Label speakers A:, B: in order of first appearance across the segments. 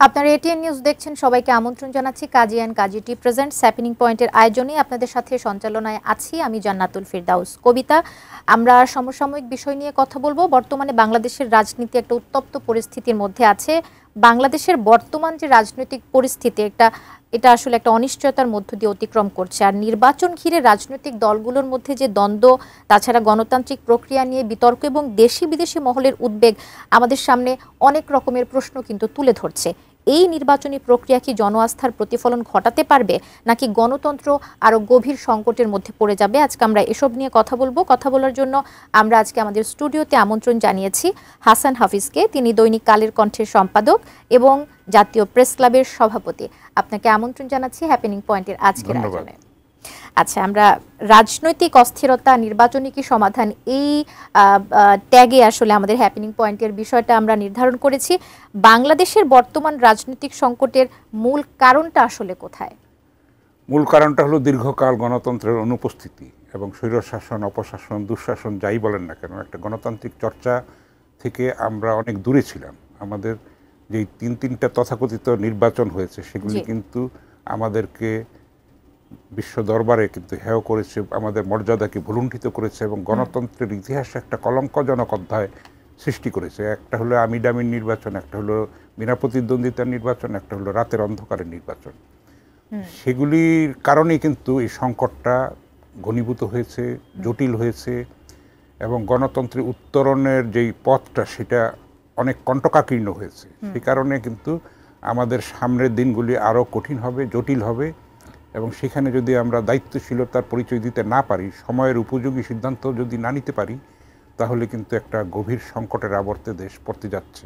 A: আপনারা ATN news দেখছেন। সবাইকে আমন্ত্রণ জানাচ্ছি Kazi and Kazi tea presents happening পয়েন্টের আয়োজনে। আপনাদের সাথে সঞ্চালনায় আছি আমি জান্নাতুল ফিরদাউস কবিতা। আমরা সমসাময়িক বিষয় নিয়ে কথা বলবো। বর্তমানে বাংলাদেশের রাজনীতি একটা উত্তপ্ত পরিস্থিতির মধ্যে আছে। বাংলাদেশের বর্তমান যে রাজনৈতিক পরিস্থিতি এটা আসলে একটা অনিশ্চয়তার মধ্য দিয়ে অতিক্রম করছে। আর নির্বাচন ঘিরে রাজনৈতিক দলগুলোর মধ্যে যে দ্বন্দ্ব, তাছাড়া গণতান্ত্রিক প্রক্রিয়া নিয়ে বিতর্ক এবং দেশি বিদেশি মহলের উদ্বেগ আমাদের সামনে অনেক রকমের প্রশ্ন কিন্তু তুলে ধরছে। এই নির্বাচনী প্রক্রিয়া কি জন আস্থার প্রতিফলন ঘটাতে পারবে, নাকি গণতন্ত্র আরো গভীর সংকটের মধ্যে পড়ে যাবে? আজকে আমরা এসব নিয়ে কথা বলবো। কথা বলার জন্য আমরা আজকে আমাদের স্টুডিওতে আমন্ত্রণ জানিয়েছি হাসান হাফিজকে। তিনি দৈনিক কালের কণ্ঠের সম্পাদক এবং জাতীয় প্রেস ক্লাবের সভাপতি। আপনাকে আমন্ত্রণ জানাচ্ছি হ্যাপেনিং পয়েন্টের আজকের আয়োজনে। আচ্ছা, আমরা রাজনৈতিক অস্থিরতা, নির্বাচনী কি সমাধান, এই ট্যাগে আসলে আমাদের হ্যাপেনিং পয়েন্টের বিষয়টা আমরা নির্ধারণ করেছি। বাংলাদেশের বর্তমান রাজনৈতিক সংকটের মূল কারণটা আসলে কোথায়?
B: মূল কারণটা হলো দীর্ঘকাল গণতন্ত্রের অনুপস্থিতি এবং স্বৈরশাসন, অপশাসন, দুঃশাসন যাই বলেন না কেন, একটা গণতান্ত্রিক চর্চা থেকে আমরা অনেক দূরে ছিলাম। আমাদের যেই তিনটা তথাকথিত নির্বাচন হয়েছে সেগুলি কিন্তু আমাদেরকে বিশ্ব দরবারে কিন্তু হেয় করেছে, আমাদের মর্যাদাকে ভুলুণ্ঠিত করেছে এবং গণতন্ত্রের ইতিহাসে একটা কলঙ্কজনক অধ্যায় সৃষ্টি করেছে। একটা হলো আমিডামির নির্বাচন, একটা হলো বিনা প্রতিদ্বন্দ্বিতার নির্বাচন, একটা হলো রাতের অন্ধকারের নির্বাচন। সেগুলির কারণেই কিন্তু এই সংকটটা ঘনীভূত হয়েছে, জটিল হয়েছে এবং গণতন্ত্রের উত্তরণের যেই পথটা সেটা অনেক কণ্টকাকীর্ণ হয়েছে। সেই কারণে কিন্তু আমাদের সামনের দিনগুলি আরও কঠিন হবে, জটিল হবে এবং সেখানে যদি আমরা দায়িত্বশীলতার পরিচয় দিতে না পারি, সময়ের উপযোগী সিদ্ধান্ত যদি না নিতে পারি, তাহলে কিন্তু একটা গভীর সংকটের আবর্তে দেশ পড়তে যাচ্ছে।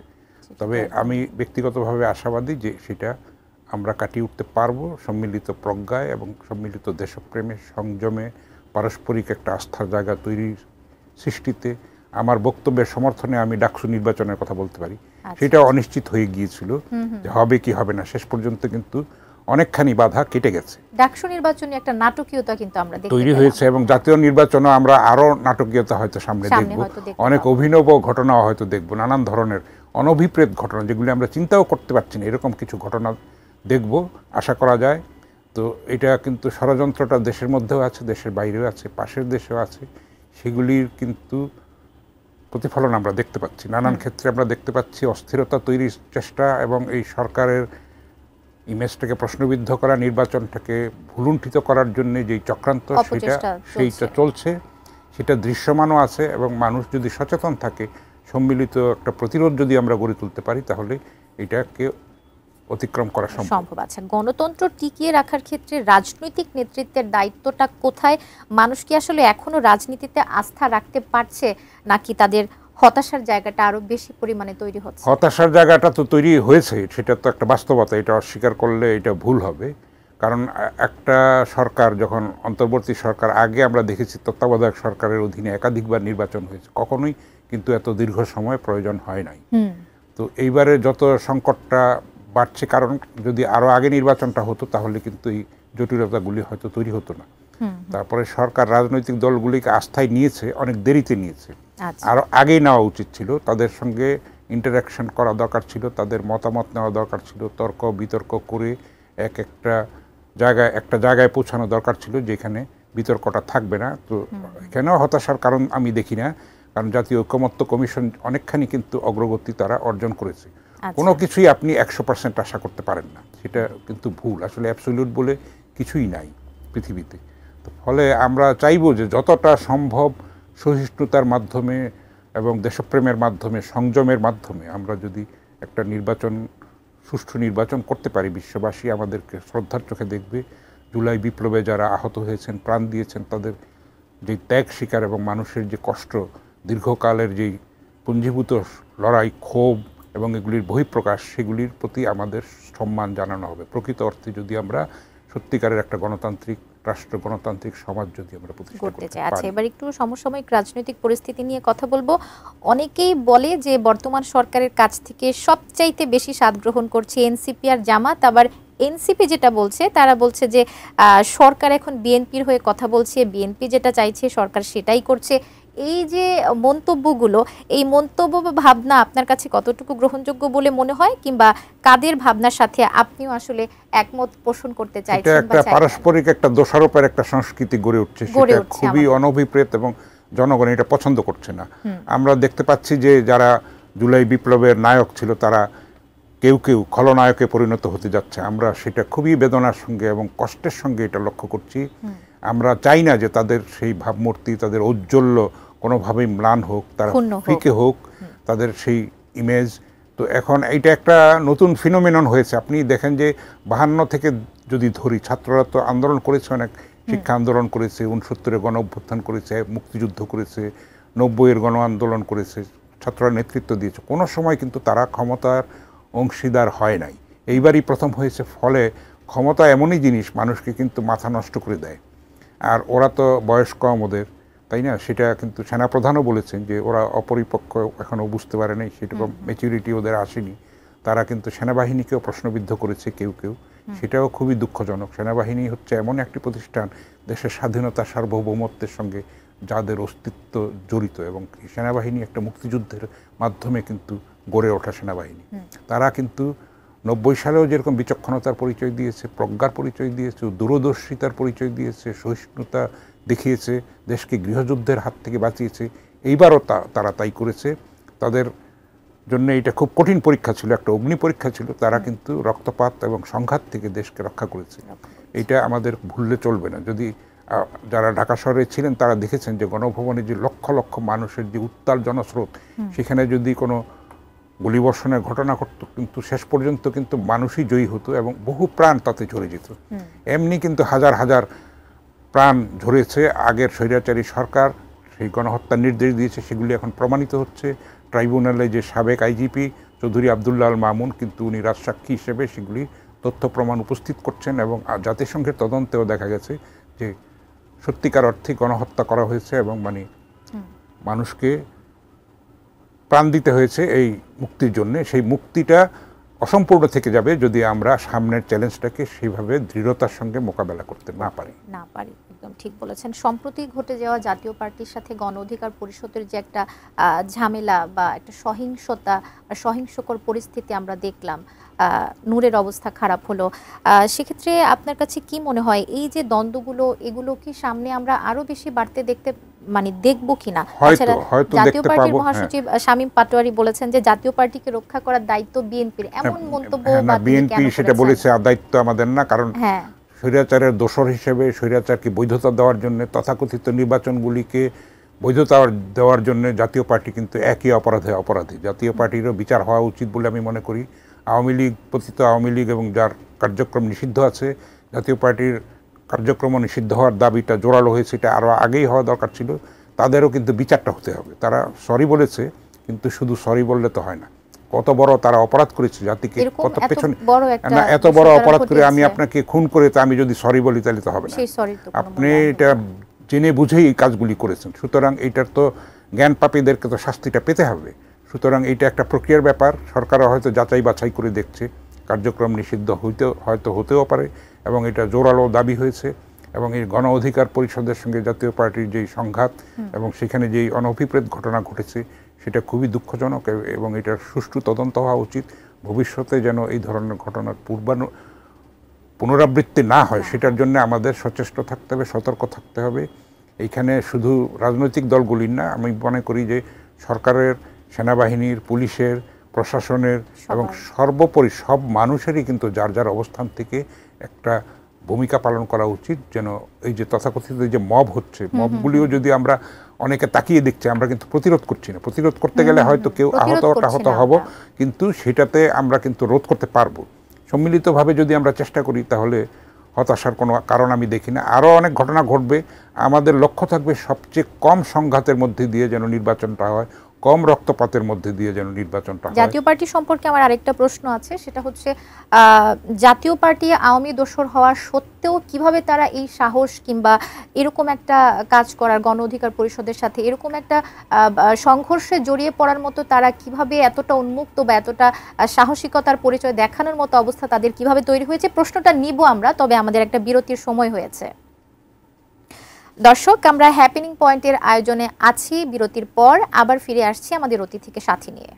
B: তবে আমি ব্যক্তিগতভাবে আশাবাদী যে সেটা আমরা কাটিয়ে উঠতে পারবো সম্মিলিত প্রজ্ঞায় এবং সম্মিলিত দেশপ্রেমে, সংযমে, পারস্পরিক একটা আস্থার জায়গা তৈরির সৃষ্টিতে। আমার বক্তব্যের সমর্থনে আমি ডাকসু নির্বাচনের কথা বলতে পারি। সেটা অনিশ্চিত হয়ে গিয়েছিল যে হবে কি হবে না, শেষ পর্যন্ত কিন্তু অনেকখানি বাধা কেটে গেছে।
A: ডাকসু নির্বাচনে একটা নাটকীয়তা কিন্তু আমরা
B: তৈরি হয়েছে এবং জাতীয় নির্বাচনও আমরা আরো নাটকীয়তা হয়তো সামনে দেখব, অনেক অভিনব ঘটনা হয়তো দেখব, নানান ধরনের অনভিপ্রেত ঘটনা যেগুলি আমরা চিন্তাও করতে পারছি না, এরকম কিছু ঘটনা দেখব আশা করা যায়। তো এটা কিন্তু ষড়যন্ত্রটা দেশের মধ্যেও আছে, দেশের বাইরেও আছে, পাশের দেশেও আছে। সেগুলির কিন্তু প্রতিফলন আমরা দেখতে পাচ্ছি, নানান ক্ষেত্রে আমরা দেখতে পাচ্ছি অস্থিরতা তৈরির চেষ্টা এবং এই সরকারের ইমেজটাকে প্রশ্নবিদ্ধ করা, নির্বাচনটাকে ভুলুণ্ঠিত করার জন্য যেই চক্রান্ত সেইটা চলছে, সেটা দৃশ্যমানও আছে এবং মানুষ যদি সচেতন থাকে, সম্মিলিত একটা প্রতিরোধ যদি আমরা গড়ে তুলতে পারি, তাহলে এটাকে অতিক্রম করা সম্ভব
A: আছে। গণতন্ত্র টিকিয়ে রাখার ক্ষেত্রে রাজনৈতিক নেতৃত্বের দায়িত্বটা কোথায়? মানুষ কি আসলে এখনো রাজনীতিতে আস্থা রাখতে পারছে, নাকি তাদের হতাশার জায়গাটা আরো বেশি পরিমাণে তৈরি হচ্ছে?
B: হতাশার জায়গাটা তো তৈরি হয়েছে, সেটা তো একটা বাস্তবতা, এটা অস্বীকার করলে এটা ভুল হবে। কারণ একটা সরকার যখন অন্তর্বর্তী সরকার, আগে আমরা দেখেছি তত্ত্বাবধায়ক সরকারের অধীনে একাধিকবার নির্বাচন হয়েছে, কখনোই কিন্তু এত দীর্ঘ সময় প্রয়োজন হয় নাই। তো এইবারে যত সংকটটা বাড়ছে, কারণ যদি আরো আগে নির্বাচনটা হতো তাহলে কিন্তু এই জটিলতাগুলি হয়তো তৈরি হতো না। তারপরে সরকার রাজনৈতিক দলগুলিকে আস্থায় নিয়েছে, অনেক দেরিতে নিয়েছে, আরো আগেই নেওয়া উচিত ছিল। তাদের সঙ্গে ইন্টারাকশন করা দরকার ছিল, তাদের মতামত নেওয়া দরকার ছিল, তর্ক বিতর্ক করে একটা জায়গায় পৌঁছানো দরকার ছিল যেখানে বিতর্কটা থাকবে না। তো এখানেও হতাশার কারণ আমি দেখি না, কারণ জাতীয় ঐকমত্য কমিশন অনেকখানি কিন্তু অগ্রগতি তারা অর্জন করেছে। কোনো কিছুই আপনি 100% আশা করতে পারেন না, সেটা কিন্তু ভুল। আসলে অ্যাবসলিউট বলে কিছুই নাই পৃথিবীতে। তো ফলে আমরা চাইবো যে যতটা সম্ভব সহিষ্ণুতার মাধ্যমে এবং দেশপ্রেমের মাধ্যমে, সংযমের মাধ্যমে আমরা যদি একটা সুষ্ঠু নির্বাচন করতে পারি, বিশ্ববাসী আমাদেরকে শ্রদ্ধার চোখে দেখবে। জুলাই বিপ্লবে যারা আহত হয়েছেন, প্রাণ দিয়েছেন, তাদের যে ত্যাগ স্বীকার এবং মানুষের যে কষ্ট, দীর্ঘকালের যেই পুঞ্জীভূত লড়াই, ক্ষোভ এবং এগুলির বহিঃপ্রকাশ, সেগুলির প্রতি আমাদের সম্মান জানানো হবে। প্রকৃত অর্থে যদি আমরা সত্যিকারের একটা গণতান্ত্রিক রাষ্ট্র, গণতান্ত্রিক সমাজ যদি আমরা প্রতিষ্ঠা করতে চাই।
A: আচ্ছা, এবার একটু সমসাময়িক রাজনৈতিক পরিস্থিতি নিয়ে কথা বলবো। অনেকেই বলে যে বর্তমান সরকারের কাছ থেকে সবচাইতে বেশি স্বাদ গ্রহণ করছে এনসিপি আর জামাত। আবার এনসিপি যেটা বলছে, তারা বলছে যে সরকার এখন বিএনপির হয়ে কথা বলছে, বিএনপি যেটা চাইছে সরকার সেটাই করছে। এই যে মন্তব্যগুলো, এই মন্তব্য বা ভাবনা আপনার কাছে কতটুকু গ্রহণযোগ্য বলে মনে হয়, কিংবা কাদের ভাবনার সাথে আপনিও আসলে একমত পোষণ করতে
B: এটা
A: চাইছেন বা
B: একটা
A: চাইছেন?
B: পারস্পরিক একটা দোষারোপের একটা সংস্কৃতি গড়ে উঠছে, সেটা খুবই অনভিপ্রেত এবং জনগণ এটা পছন্দ করছে না। আমরা দেখতে পাচ্ছি যে যারা জুলাই বিপ্লবের নায়ক ছিল তারা কেউ কেউ খলনায়কে পরিণত হতে যাচ্ছে। আমরা সেটা খুবই বেদনার সঙ্গে এবং কষ্টের সঙ্গে এটা লক্ষ্য করছি। আমরা চাই না যে তাদের সেই ভাবমূর্তি, তাদের ঔজ্জ্বল্য কোনোভাবেই ম্লান হোক, তারা ফিকে হোক, তাদের সেই ইমেজ। তো এখন এইটা একটা নতুন ফিনোমেনন হয়েছে। আপনি দেখেন যে 52 থেকে যদি ধরি, ছাত্ররা তো আন্দোলন করেছে, অনেক শিক্ষা আন্দোলন করেছে, 69-এ গণ অভ্যুত্থান করেছে, মুক্তিযুদ্ধ করেছে, 90-এর গণ আন্দোলন করেছে, ছাত্ররা নেতৃত্ব দিয়েছে। কোনো সময় কিন্তু তারা ক্ষমতার অংশীদার হয় নাই, এইবারই প্রথম হয়েছে। ফলে ক্ষমতা এমনই জিনিস, মানুষকে কিন্তু মাথা নষ্ট করে দেয়। আর ওরা তো বয়স কম ওদের, তাই না? সেটা কিন্তু সেনাপ্রধানও বলেছেন যে ওরা অপরিপক্ক, এখনও বুঝতে পারে নাই, সেরকম ম্যাচুরিটি ওদের আসেনি। তারা কিন্তু সেনাবাহিনীকেও প্রশ্নবিদ্ধ করেছে কেউ কেউ, সেটাও খুবই দুঃখজনক। সেনাবাহিনী হচ্ছে এমন একটি প্রতিষ্ঠান দেশের স্বাধীনতা, সার্বভৌমত্বের সঙ্গে যাদের অস্তিত্ব জড়িত, এবং সেনাবাহিনী একটা মুক্তিযুদ্ধের মাধ্যমে কিন্তু গড়ে ওঠা সেনাবাহিনী। তারা কিন্তু 90 সালেও যেরকম বিচক্ষণতার পরিচয় দিয়েছে, প্রজ্ঞার পরিচয় দিয়েছে, দূরদর্শিতার পরিচয় দিয়েছে, সহিষ্ণুতা দেখিয়েছে, দেশকে গৃহযুদ্ধের হাত থেকে বাঁচিয়েছে, এইবারও তারা তাই করেছে। তাদের জন্য এটা খুব কঠিন পরীক্ষা ছিল, একটা অগ্নি পরীক্ষা ছিল। তারা কিন্তু রক্তপাত এবং সংঘাত থেকে দেশকে রক্ষা করেছে। এটা আমাদের ভুললে চলবে না। যদি যারা ঢাকা শহরে ছিলেন তারা দেখেছেন যে গণভবনে যে লক্ষ লক্ষ মানুষের যে উত্তাল জনস্রোত, সেখানে যদি কোনো গুলিবর্ষণের ঘটনা ঘটত, কিন্তু শেষ পর্যন্ত কিন্তু মানুষই জয়ী হতো এবং বহু প্রাণ তাতে ঝরে যেত। এমনি কিন্তু হাজার হাজার প্রাণ ঝরেছে। আগের স্বৈরাচারী সরকার সেই গণহত্যার নির্দেশ দিয়েছে, সেগুলি এখন প্রমাণিত হচ্ছে। ট্রাইব্যুনালে যে সাবেক আইজিপি চৌধুরী আবদুল্লাহ আল মামুন, কিন্তু উনি রাজসাক্ষী হিসেবে সেগুলি তথ্য প্রমাণ উপস্থিত করছেন, এবং জাতিসংঘের তদন্তেও দেখা গেছে যে সত্যিকার অর্থে গণহত্যা করা হয়েছে, এবং মানে মানুষকে প্রাণ দিতে হয়েছে এই মুক্তির জন্য। সেই মুক্তিটা অসম্পূর্ণ থেকে যাবে যদি আমরা সামনের চ্যালেঞ্জটাকে সেইভাবে দৃঢ়তার সঙ্গে মোকাবেলা করতে না পারি।
A: একদম ঠিক বলেছেন। সম্প্রতি ঘটে যাওয়া জাতীয় পার্টির সাথে গণ অধিকার পরিষদের যে একটা ঝামেলা বা একটা সহিংসতা, সহিংসকর পরিস্থিতি আমরা দেখলাম, নূরের অবস্থা খারাপ হলো, সেক্ষেত্রে আপনার কাছে কি মনে হয় এই যে দ্বন্দ্বগুলো, এগুলো কি সামনে আমরা আরো বেশি বাড়তে দেখবো কিনা? জাতীয় পার্টির মহাসচিব শামীম পাটোয়ারি বলেছেন যে জাতীয় পার্টিকে রক্ষা করার দায়িত্ব বিএনপির, এমন মন্তব্য
B: বিএনপি সেটা বলেছে, দায়িত্ব আমাদের না। কারণ স্বৈরাচারের দোসর হিসেবে স্বৈরাচারকে বৈধতা দেওয়ার জন্য, তথাকথিত নির্বাচনগুলিকে বৈধতা দেওয়ার জন্য জাতীয় পার্টি কিন্তু একই অপরাধে অপরাধী। জাতীয় পার্টিরও বিচার হওয়া উচিত বলে আমি মনে করি। আওয়ামী লীগ, পতিত আওয়ামী লীগ এবং যার কার্যক্রম নিষিদ্ধ আছে, জাতীয় পার্টির কার্যক্রম নিষিদ্ধ হওয়ার দাবিটা জোরালো হয়েছে, এটা আরও আগেই হওয়া দরকার ছিল। তাদেরও কিন্তু বিচারটা হতে হবে। তারা সরি বলেছে, কিন্তু শুধু সরি বললে তো হয় না। কত বড় তারা অপরাধ করেছে, জাতিকে কত পেছনে, না এত বড় অপরাধ করে আমি আপনাকে খুন করে তো আমি যদি সরি বলি তাহলে তো হবে না। আপনি এটা জেনে বুঝেই এই কাজগুলি করেছেন, সুতরাং এইটার তো জ্ঞান পাপীদেরকে তো শাস্তিটা পেতে হবে। সুতরাং এইটা একটা প্রক্রিয়ার ব্যাপার। সরকারও হয়তো যাচাই বাছাই করে দেখছে, কার্যক্রম নিষিদ্ধ হয়তো হতেও পারে, এবং এটা জোরালো দাবি হয়েছে। এবং এই গণ অধিকার পরিষদের সঙ্গে জাতীয় পার্টির যেই সংঘাত এবং সেখানে যেই অনভিপ্রেত ঘটনা ঘটেছে, সেটা খুবই দুঃখজনক, এবং এটার সুষ্ঠু তদন্ত হওয়া উচিত। ভবিষ্যতে যেন এই ধরনের ঘটনার পুনরাবৃত্তি না হয়, সেটার জন্য আমাদের সচেষ্ট থাকতে হবে, সতর্ক থাকতে হবে। এইখানে শুধু রাজনৈতিক দলগুলির না, আমি মনে করি যে সরকারের, সেনাবাহিনীর, পুলিশের, প্রশাসনের এবং সর্বোপরি সব মানুষেরই কিন্তু যার যার অবস্থান থেকে একটা ভূমিকা পালন করা উচিত, যেন এই যে তথাকথিত যে মব হচ্ছে, মবগুলিও যদি আমরা অনেকে তাকিয়ে দেখছি, আমরা কিন্তু প্রতিরোধ করছি না। প্রতিরোধ করতে গেলে হয়তো কেউ আহত হব, কিন্তু সেটাতে আমরা কিন্তু রোধ করতে পারবো। সম্মিলিতভাবে যদি আমরা চেষ্টা করি তাহলে হতাশার কোনো কারণ আমি দেখি না। আরও অনেক ঘটনা ঘটবে। আমাদের লক্ষ্য থাকবে সবচেয়ে কম সংঘাতের মধ্যে দিয়ে যেন নির্বাচনটা হয়, কম রক্তপাতের মধ্যে দিয়ে যেন নির্বাচনটা হয়।
A: জাতীয় পার্টি সম্পর্কে আমার আরেকটা প্রশ্ন আছে, সেটা হচ্ছে জাতীয় পার্টি আওয়ামী দোসর হওয়া সত্ত্বেও কিভাবে তারা এই সাহস কিংবা এরকম একটা কাজ করার, গণ অধিকার পরিষদের সাথে এরকম একটা সংঘর্ষে জড়িয়ে পড়ার মতো তারা কিভাবে এতটা উন্মুক্ত বা এতটা সাহসিকতার পরিচয় দেখানোর মতো অবস্থা তাদের কিভাবে তৈরি হয়েছে, প্রশ্নটা নিব আমরা, তবে আমাদের একটা বিরতির সময় হয়েছে। দর্শক, আমরা হ্যাপেনিং পয়েন্টের আয়োজনে আছি। বিরতির পর আবার ফিরে আসছি আমাদের অতিথিকে সাথে নিয়ে।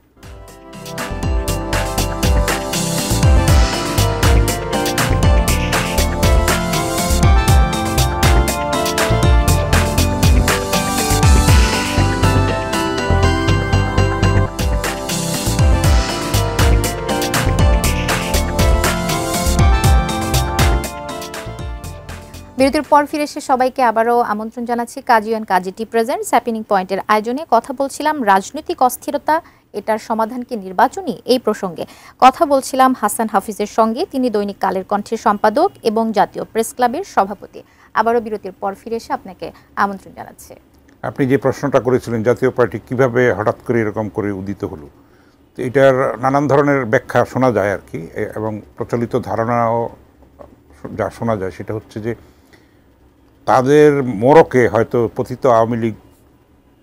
A: বিরতির পর ফিরে এসে সবাইকে আবারও আমন্ত্রণ জানাচ্ছি Kazi and Kazi tea presents happening পয়েন্টের আয়োজনে। কথা বলছিলাম রাজনৈতিক অস্থিরতা, এটার সমাধান কি নির্বাচনী, এই প্রসঙ্গে কথা বলছিলাম হাসান হাফিজের সঙ্গে। তিনি দৈনিক কালের কণ্ঠের সম্পাদক এবং জাতীয় প্রেস ক্লাবের সভাপতি। আবারও বিরতির পর ফিরে এসে আপনাকে আমন্ত্রণ জানাচ্ছি।
B: আপনি যে প্রশ্নটা করেছিলেন জাতীয় পার্টি কিভাবে হঠাৎ করে এরকম করে উদিত হলো, তো এটার নানান ধরনের ব্যাখ্যা শোনা যায় আর কি, এবং প্রচলিত ধারণাও যা শোনা যায় সেটা হচ্ছে যে তাদের মোড়কে হয়তো পতিত আওয়ামী লীগ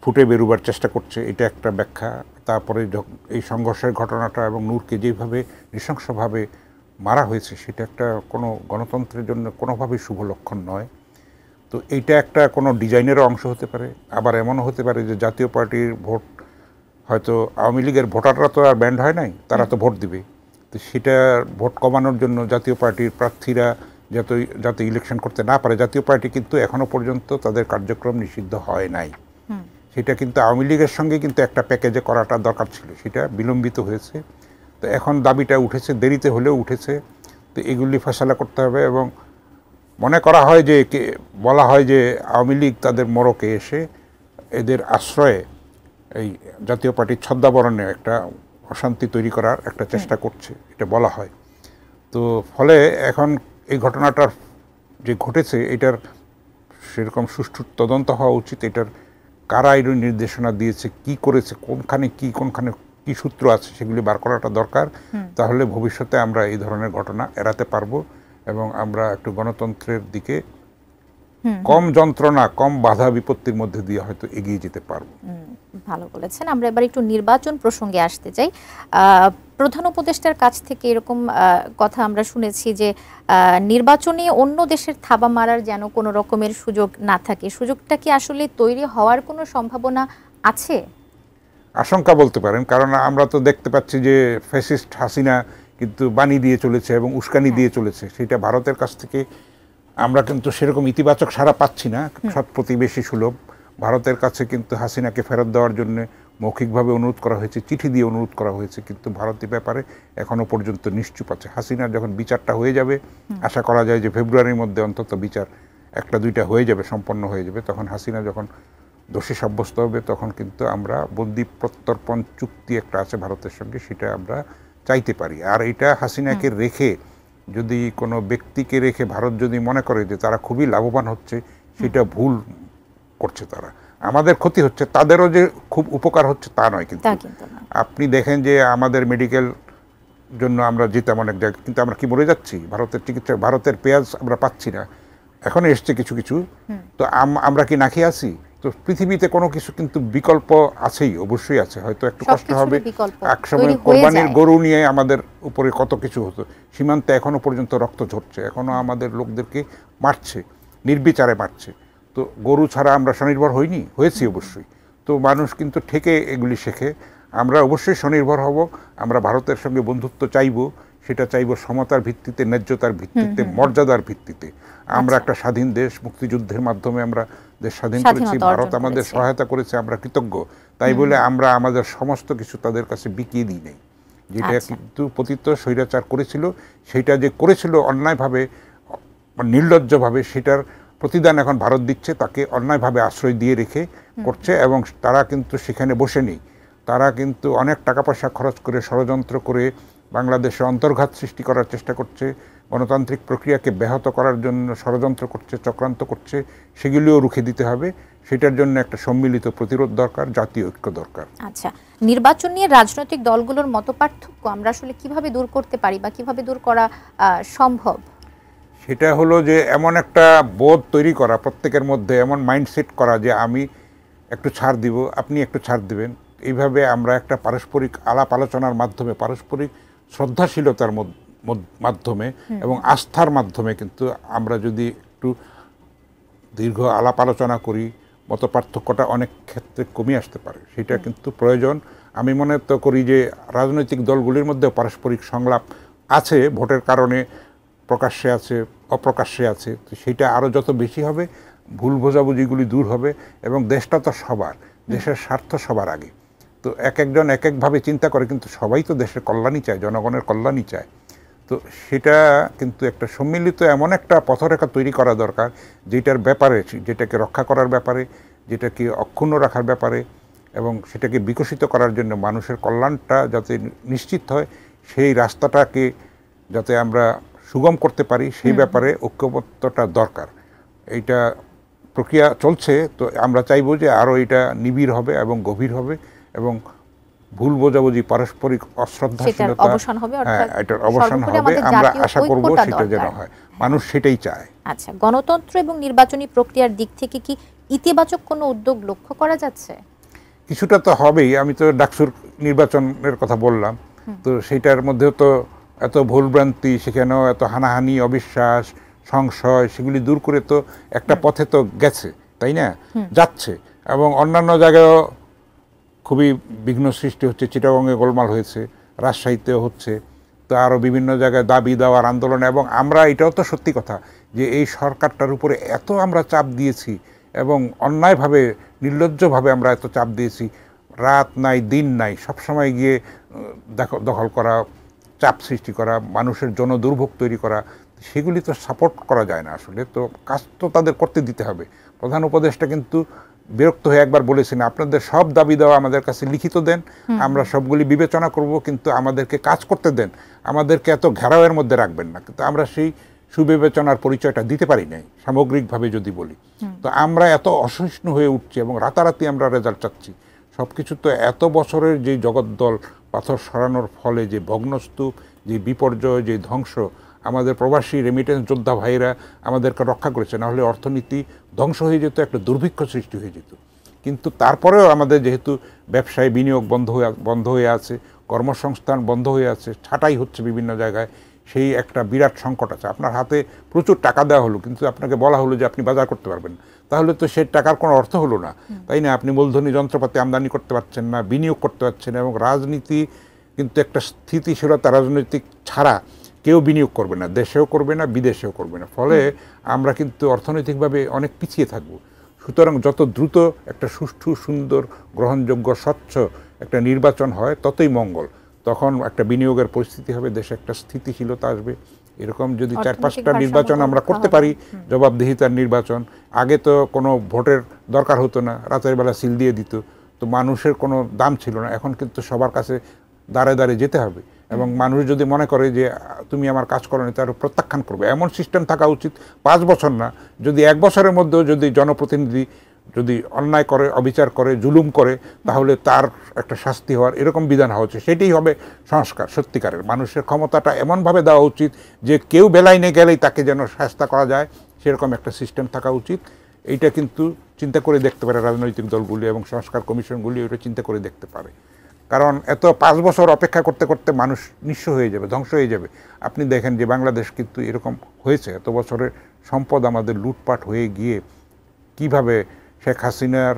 B: ফুটে বেরোবার চেষ্টা করছে, এটা একটা ব্যাখ্যা। তারপরে এই সংঘর্ষের ঘটনাটা এবং নূরকে যেভাবে নৃশংসভাবে মারা হয়েছে সেটা একটা কোনো গণতন্ত্রের জন্য কোনোভাবেই শুভ লক্ষণ নয়। তো এইটা একটা কোনো ডিজাইনেরও অংশ হতে পারে। আবার এমনও হতে পারে যে জাতীয় পার্টির ভোট হয়তো আওয়ামী লীগের ভোটাররা তো আর ব্যান্ড হয় নাই, তারা তো ভোট দিবে, তো সেটা ভোট কমানোর জন্য জাতীয় পার্টির প্রার্থীরা যাতে ইলেকশন করতে না পারে। জাতীয় পার্টি কিন্তু এখনো পর্যন্ত তাদের কার্যক্রম নিষিদ্ধ হয় নাই, সেটা কিন্তু আওয়ামী লীগের সঙ্গে কিন্তু একটা প্যাকেজে করাটা দরকার ছিল, সেটা বিলম্বিত হয়েছে। তো এখন দাবিটা উঠেছে, দেরিতে হলেও উঠেছে। তো এগুলি ফয়সালা করতে হবে। এবং মনে করা হয় যে বলা হয় যে আওয়ামী লীগ তাদের মোড়কে এসে এদের আশ্রয়ে এই জাতীয় পার্টির ছদ্মাবরণে একটা অশান্তি তৈরি করার একটা চেষ্টা করছে, এটা বলা হয়। তো ফলে এখন এই ঘটনাটার যে ঘটেছে এটার সেরকম সুষ্ঠু তদন্ত হওয়া উচিত। এটার কারা এই নির্দেশনা দিয়েছে, কি করেছে, কোনখানে কি সূত্র আছে সেগুলি বার করাটা দরকার। তাহলে ভবিষ্যতে আমরা এই ধরনের ঘটনা এড়াতে পারবো এবং আমরা একটু গণতন্ত্রের দিকে কম যন্ত্রণা, কম বাধা বিপত্তির মধ্যে দিয়ে হয়তো এগিয়ে যেতে পারবো।
A: ভালো বলেছেন। আমরা এবার একটু নির্বাচন প্রসঙ্গে আসতে চাই। প্রধান উপদেষ্টার কাছ থেকে এরকম কথা আমরা শুনেছি যে নির্বাচনে অন্য দেশের থাবা মারার যেন কোনো রকমের সুযোগ না থাকে। সুযোগটা কি আসলে তৈরি হওয়ার কোনো সম্ভাবনা আছে?
B: আশঙ্কা বলতে পারেন, কারণ আমরা তো দেখতে পাচ্ছি যে ফ্যাসিস্ট হাসিনা কিন্তু বাণী দিয়ে চলেছে এবং উস্কানি দিয়ে চলেছে। সেটা ভারতের কাছ থেকে আমরা কিন্তু সেরকম ইতিবাচক সাড়া পাচ্ছি না। সৎ প্রতিবেশী সুলভ ভারতের কাছে কিন্তু হাসিনাকে ফেরত দেওয়ার জন্য মৌখিকভাবে অনুরোধ করা হয়েছে, চিঠি দিয়ে অনুরোধ করা হয়েছে, কিন্তু ভারতীয় ব্যাপারে এখনো পর্যন্ত নিশ্চুপ আছে। হাসিনার যখন বিচারটা হয়ে যাবে, আশা করা যায় যে ফেব্রুয়ারির মধ্যে অন্তত বিচার একটা দুইটা হয়ে যাবে, সম্পন্ন হয়ে যাবে, তখন হাসিনা যখন দোষী সাব্যস্ত হবে তখন কিন্তু আমরা বন্দি প্রত্যর্পণ চুক্তি একটা আছে ভারতের সঙ্গে, সেটা আমরা চাইতে পারি। আর এটা হাসিনাকে রেখে যদি কোনো ব্যক্তিকে রেখে ভারত যদি মনে করে যে তারা খুবই লাভবান হচ্ছে, সেটা ভুল করছে। তারা আমাদের ক্ষতি হচ্ছে, তাদেরও যে খুব উপকার হচ্ছে তা নয়। কিন্তু আপনি দেখেন যে আমাদের মেডিকেল জন্য আমরা যেতাম অনেক জায়গায়, কিন্তু আমরা কি মরে যাচ্ছি? ভারতের চিকিৎসা, ভারতের পেঁয়াজ আমরা পাচ্ছি না, এখন এসছে কিছু কিছু, তো আমরা কি না খেয়ে আছি? তো পৃথিবীতে কোনো কিছু কিন্তু বিকল্প আছেই, অবশ্যই আছে। হয়তো একটু কষ্ট হবে, একসময় কোরবানির গরু নিয়ে আমাদের উপরে কত কিছু হতো, সীমান্তে এখনো পর্যন্ত রক্ত ঝরছে, এখনো আমাদের লোকদেরকে মারছে, নির্বিচারে মারছে। তো গরু ছাড়া আমরা স্বনির্ভর হইনি, হয়েছি অবশ্যই। তো মানুষ কিন্তু ঠেকে এগুলি শেখে। আমরা অবশ্যই স্বনির্ভর হব, আমরা ভারতের সঙ্গে বন্ধুত্ব চাইব, সেটা চাইব সমতার ভিত্তিতে, ন্যায্যতার ভিত্তিতে, মর্যাদার ভিত্তিতে। আমরা একটা স্বাধীন দেশ, মুক্তিযুদ্ধের মাধ্যমে আমরা দেশ স্বাধীন করেছি, ভারত আমাদের সহায়তা করেছে, আমরা কৃতজ্ঞ। তাই বলে আমরা আমাদের সমস্ত কিছু তাদের কাছে বিকিয়ে দিই নাই। যেটা কিন্তু পতিত স্বৈরাচার করেছিল, সেটা যে করেছিল অন্যায়ভাবে, নির্লজ্জভাবে, সেটার প্রতিদান এখন ভারত দিচ্ছে, তাকে অন্যায়ভাবে আশ্রয় দিয়ে রেখে করছে। এবং তারা কিন্তু সেখানে বসে নেই, তারা কিন্তু অনেক টাকা পয়সা খরচ করে, ষড়যন্ত্র করে বাংলাদেশে অন্তর্ঘাত সৃষ্টি করার চেষ্টা করছে, গণতান্ত্রিক প্রক্রিয়াকে ব্যাহত করার জন্য ষড়যন্ত্র করছে, চক্রান্ত করছে। সেগুলিও রুখে দিতে হবে, সেটার জন্য একটা সম্মিলিত প্রতিরোধ দরকার, জাতীয় ঐক্য দরকার।
A: আচ্ছা, নির্বাচন নিয়ে রাজনৈতিক দলগুলোর মতপার্থক্য আমরা আসলে কিভাবে দূর করতে পারি বা কিভাবে দূর করা সম্ভব?
B: সেটা হলো যে এমন একটা বোধ তৈরি করা, প্রত্যেকের মধ্যে এমন মাইন্ডসেট করা যে আমি একটু ছাড় দিব, আপনি একটু ছাড় দিবেন। এইভাবে আমরা একটা পারস্পরিক আলাপ আলোচনার মাধ্যমে, পারস্পরিক শ্রদ্ধাশীলতার মাধ্যমে এবং আস্থার মাধ্যমে কিন্তু আমরা যদি একটু দীর্ঘ আলাপ আলোচনা করি, মতপার্থক্যটা অনেক ক্ষেত্রে কমে আসতে পারে, সেটা কিন্তু প্রয়োজন। আমি মনে তো করি যে রাজনৈতিক দলগুলির মধ্যে পারস্পরিক সংলাপ আছে, ভোটের কারণে প্রকাশ্যে আছে, অপ্রকাশ্যে আছে, তো সেটা আরও যত বেশি হবে ভুল বোঝাবুঝিগুলি দূর হবে এবং দেশটা তো সবার, দেশের স্বার্থ সবার আগে। তো এক একজন এক একভাবে চিন্তা করে, কিন্তু সবাই তো দেশের কল্যাণই চায়, জনগণের কল্যাণই চায়। তো সেটা কিন্তু একটা সম্মিলিত এমন একটা পথরেখা তৈরি করা দরকার, যেটার ব্যাপারে, যেটাকে রক্ষা করার ব্যাপারে, যেটাকে অক্ষুণ্ণ রাখার ব্যাপারে এবং সেটাকে বিকশিত করার জন্য মানুষের কল্যাণটা যাতে নিশ্চিত হয়, সেই রাস্তাটাকে যাতে আমরা সুগম করতে পারি, সেই ব্যাপারে ঐক্যবদ্ধতা দরকার। এইটা প্রক্রিয়া চলছে, তো আমরা চাইবো যে আরও এটা নিবিড় হবে এবং গভীর হবে এবং ভুল বোঝাবুঝি, পারস্পরিক অশ্রদ্ধাশীলতা, এটার অবসান হবে। আমরা আশা করব সেটা যেন হয়, মানুষ সেটাই চায়।
A: আচ্ছা, গণতন্ত্র এবং নির্বাচনী প্রক্রিয়ার দিক থেকে কি ইতিবাচক কোনো উদ্যোগ লক্ষ্য করা যাচ্ছে?
B: কিছুটা তো হবেই। আমি তো ডাকসুর নির্বাচনের কথা বললাম, তো সেটার মধ্যেও তো এত ভুলভ্রান্তি, সেখানেও এত হানাহানি, অবিশ্বাস, সংশয়, সেগুলি দূর করে তো একটা পথে তো গেছে, তাই না? যাচ্ছে। এবং অন্যান্য জায়গায়ও খুবই বিঘ্ন সৃষ্টি হচ্ছে, চিটাগংয়ে গোলমাল হয়েছে, রাজশাহীতেও হচ্ছে, তো আরও বিভিন্ন জায়গায় দাবি দেওয়ার আন্দোলন। এবং আমরা, এটাও তো সত্যি কথা যে এই সরকারটার উপরে এত আমরা চাপ দিয়েছি এবং অন্যায়ভাবে, নির্লজ্জভাবে আমরা এত চাপ দিয়েছি, রাত নাই দিন নাই সবসময় গিয়ে দখল করা, চাপ সৃষ্টি করা, মানুষের জন্য দুর্ভোগ তৈরি করা, সেগুলি তো সাপোর্ট করা যায় না আসলে। তো কাজ তো তাদের করতে দিতে হবে। প্রধান উপদেষ্টা কিন্তু বিরক্ত হয়ে একবার বলেছেন, আপনাদের সব দাবি দেওয়া আমাদের কাছে লিখিত দেন, আমরা সবগুলি বিবেচনা করব, কিন্তু আমাদেরকে কাজ করতে দেন, আমাদেরকে এত ঘেরাওয়ের মধ্যে রাখবেন না। কিন্তু আমরা সেই সুবিবেচনার পরিচয়টা দিতে পারি নাই সামগ্রিকভাবে যদি বলি। তো আমরা এত অসহিষ্ণু হয়ে উঠছি এবং রাতারাতি আমরা রেজাল্ট চাচ্ছি। সব কিছু তো এত বছরের যে জগদ্দল পাথর সরানোর ফলে যে ভগ্নস্তূপ, যে বিপর্যয়, যে ধ্বংস, আমাদের প্রবাসী রেমিটেন্স যোদ্ধা ভাইরা আমাদেরকে রক্ষা করেছে, নাহলে অর্থনীতি ধ্বংস হয়ে যেত, একটা দুর্ভিক্ষ সৃষ্টি হয়ে যেত। কিন্তু তারপরেও আমাদের যেহেতু ব্যবসায় বিনিয়োগ বন্ধ হয়ে আছে, কর্মসংস্থান বন্ধ হয়ে আছে, ছাঁটাই হচ্ছে বিভিন্ন জায়গায়, সেই একটা বিরাট সংকট আছে। আপনার হাতে প্রচুর টাকা দেওয়া হলো, কিন্তু আপনাকে বলা হলো যে আপনি বাজার করতে পারবেন না, তাহলে তো সেই টাকার কোনো অর্থ হলো না, তাই না? আপনি মূলধনী যন্ত্রপাতি আমদানি করতে পারছেন না, বিনিয়োগ করতে পারছেন না। এবং রাজনীতি কিন্তু একটা স্থিতিশীলতা, রাজনৈতিক ছাড়া কেউ বিনিয়োগ করবে না, দেশেও করবে না, বিদেশেও করবে না। ফলে আমরা কিন্তু অর্থনৈতিকভাবে অনেক পিছিয়ে থাকব। সুতরাং যত দ্রুত একটা সুষ্ঠু, সুন্দর, গ্রহণযোগ্য, স্বচ্ছ একটা নির্বাচন হয় ততই মঙ্গল। তখন একটা বিনিয়োগের পরিস্থিতি হবে, দেশে একটা স্থিতিশীলতা আসবে। এরকম যদি 4-5টা নির্বাচন আমরা করতে পারি, জবাবদিহিতার নির্বাচন, আগে তো কোনো ভোটের দরকার হতো না, রাতের বেলা সিল দিয়ে দিত, তো মানুষের কোনো দাম ছিল না। এখন কিন্তু সবার কাছে দাঁড়ে দাঁড়ে যেতে হবে এবং মানুষ যদি মনে করে যে তুমি আমার কাজ করো না, তার প্রত্যাখ্যান করবে, এমন সিস্টেম থাকা উচিত। 5 বছর না, যদি 1 বছরের মধ্যেও যদি জনপ্রতিনিধি যদি অন্যায় করে, অবিচার করে, জুলুম করে, তাহলে তার একটা শাস্তি হওয়ার এরকম বিধান হওয়া উচিত। সেটাই হবে সংস্কার সত্যিকারের। মানুষের ক্ষমতাটা এমনভাবে দেওয়া উচিত যে কেউ বেলাইনে গেলেই তাকে যেন শাস্তি করা যায়, সেরকম একটা সিস্টেম থাকা উচিত। এইটা কিন্তু চিন্তা করে দেখতে পারে রাজনৈতিক দলগুলি এবং সংস্কার কমিশনগুলি, ওইটা চিন্তা করে দেখতে পারে। কারণ এত 5 বছর অপেক্ষা করতে করতে মানুষ নিঃস্ব হয়ে যাবে, ধ্বংস হয়ে যাবে। আপনি দেখেন যে বাংলাদেশ কিন্তু এরকম হয়েছে, এত বছরের সম্পদ আমাদের লুটপাট হয়ে গিয়ে কিভাবে শেখ হাসিনার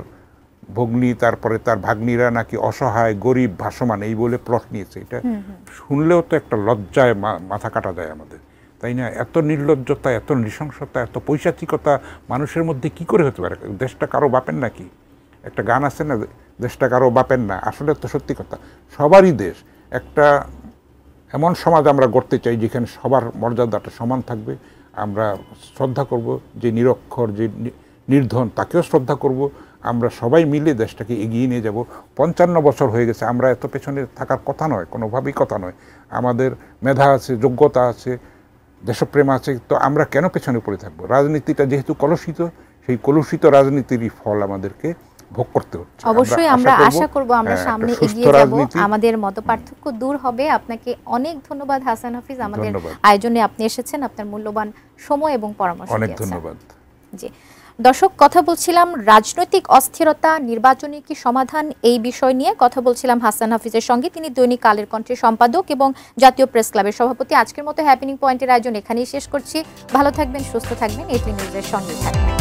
B: ভগ্নী, তারপরে তার ভাগ্নিরা নাকি অসহায়, গরিব, ভাসমান এই বলে প্লট নিয়েছে। এটা শুনলেও তো একটা লজ্জায় মাথা কাটা যায় আমাদের, তাই না? এত নির্লজ্জতা, এত নৃশংসতা, এত পৈশাচিকতা মানুষের মধ্যে কি করে হতে পারে? দেশটা কারো বাপের নাকি? একটা গান আছে না, দেশটা কারো বাপের না? আসলে তো সত্যি কথা, সবারই দেশ। একটা এমন সমাজ আমরা গড়তে চাই যেখানে সবার মর্যাদাটা সমান থাকবে। আমরা শ্রদ্ধা করব যে নিরক্ষর, যে নির্ধন, তাকেও শ্রদ্ধা করব। আমরা সবাই মিলে দেশটাকে এগিয়ে নিয়ে যাব। 55 বছর হয়ে গেছে, আমরা এত পেছনে থাকার কথা নয়, কোনোভাবেই কথা নয়। আমাদের মেধা আছে, যোগ্যতা আছে, দেশপ্রেম আছে, তো আমরা কেন পেছনে পড়ে থাকবো? রাজনীতিটা যেহেতু কলুষিত, সেই কলুষিত রাজনীতিরই ফল আমাদেরকে ভোগ করতে হচ্ছে।
A: অবশ্যই আমরা আশা করব আমরা সামনে এগিয়ে যাব, আমাদের মতপার্থক্য দূর হবে। আপনাকে অনেক ধন্যবাদ হাসান হাফিজ, আমাদের আয়োজনে আপনি এসেছেন, আপনার মূল্যবান সময় এবং পরামর্শ
B: অনেক ধন্যবাদ।
A: জি দর্শক, কথা বলছিলাম রাজনৈতিক অস্থিরতা, নির্বাচনী কি সমাধান, এই বিষয় নিয়ে কথা বলছিলাম হাসান হাফিজের সঙ্গে। তিনি দৈনিক কালের কণ্ঠের সম্পাদক এবং জাতীয় প্রেস ক্লাবের সভাপতি। আজকের মতো হ্যাপেনিং পয়েন্টের আয়োজন এখানেই শেষ করছি। ভালো থাকবেন, সুস্থ থাকবেন, এটি নিউজের সঙ্গে থাকবেন।